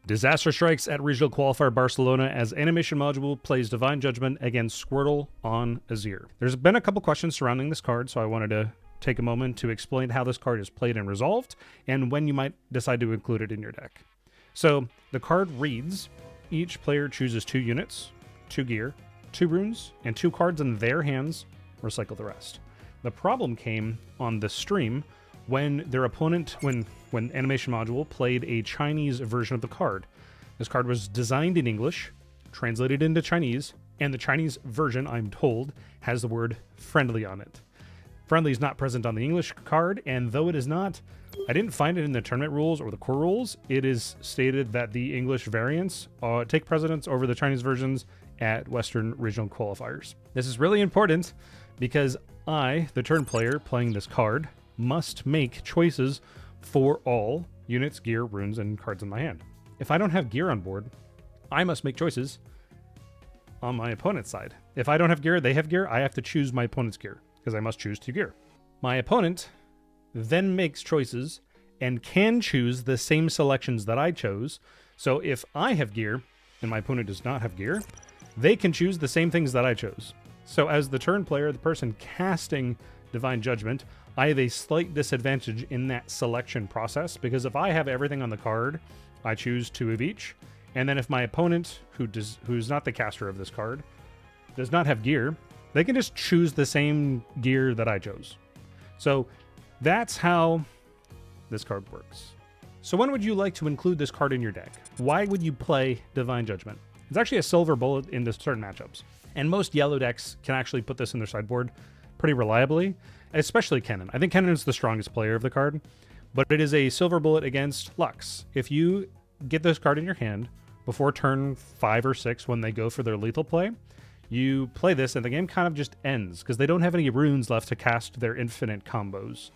Disaster strikes at regional qualifier Barcelona as animation module plays Divine Judgement against Squirtle on Azir. There's been a couple questions surrounding this card, so I wanted to take a moment to explain how this card is played and resolved, and when you might decide to include it in your deck. So the card reads, each player chooses 2 units, 2 gear, 2 runes, and 2 cards in their hands, recycle the rest. The problem came on the stream when their opponent, when Animation Module played a Chinese version of the card. This card was designed in English, translated into Chinese, and the Chinese version, I'm told, has the word friendly on it. Friendly is not present on the English card, and though it is not, I didn't find it in the tournament rules or the core rules, it is stated that the English variants take precedence over the Chinese versions at Western regional qualifiers. This is really important because I, the turn player playing this card, must make choices for all units, gear, runes, and cards in my hand. If I don't have gear on board, I must make choices on my opponent's side. If I don't have gear, they have gear, I have to choose my opponent's gear because I must choose 2 gear. My opponent then makes choices and can choose the same selections that I chose. So if I have gear and my opponent does not have gear, they can choose the same things that I chose. So as the turn player, the person casting Divine Judgement, I have a slight disadvantage in that selection process because if I have everything on the card, I choose 2 of each. And then if my opponent, who's not the caster of this card, does not have gear, they can just choose the same gear that I chose. So that's how this card works. So when would you like to include this card in your deck? Why would you play Divine Judgement? It's actually a silver bullet into certain matchups. And most yellow decks can actually put this in their sideboard pretty reliably, especially Kennen. I think Kennen is the strongest player of the card, but it is a silver bullet against Lux. If you get this card in your hand before turn 5 or 6 when they go for their lethal play, you play this and the game kind of just ends because they don't have any runes left to cast their infinite combos.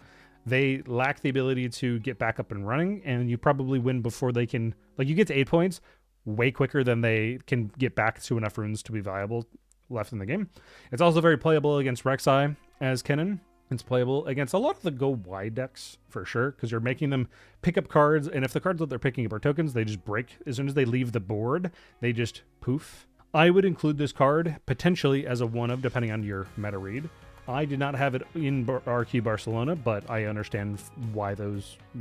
They lack the ability to get back up and running, and you probably win before they can... Like, you get to 8 points way quicker than they can get back to enough runes to be viable left in the game. It's also very playable against Rek'Sai as Kennen. It's playable against a lot of the go wide decks for sure, because you're making them pick up cards, and if the cards that they're picking up are tokens, they just break. As soon as they leave the board, they just poof. I would include this card potentially as a one-of, depending on your meta read. I did not have it in RQ Barcelona, but I understand why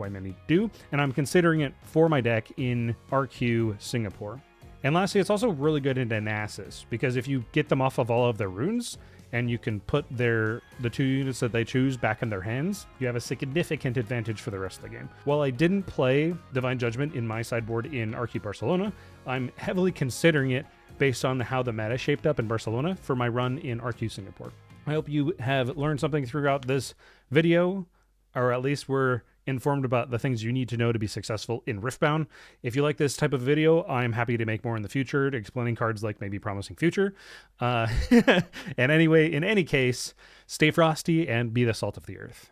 many do, and I'm considering it for my deck in RQ Singapore. And lastly, it's also really good into Nasus, because if you get them off of all of their runes, and you can put the 2 units that they choose back in their hands, you have a significant advantage for the rest of the game. While I didn't play Divine Judgement in my sideboard in RQ Barcelona, I'm heavily considering it based on how the meta shaped up in Barcelona for my run in RQ Singapore. I hope you have learned something throughout this video, or at least were informed about the things you need to know to be successful in Riftbound. If you like this type of video, I'm happy to make more in the future, explaining cards like maybe Promising Future. And anyway, in any case, stay frosty and be the salt of the earth.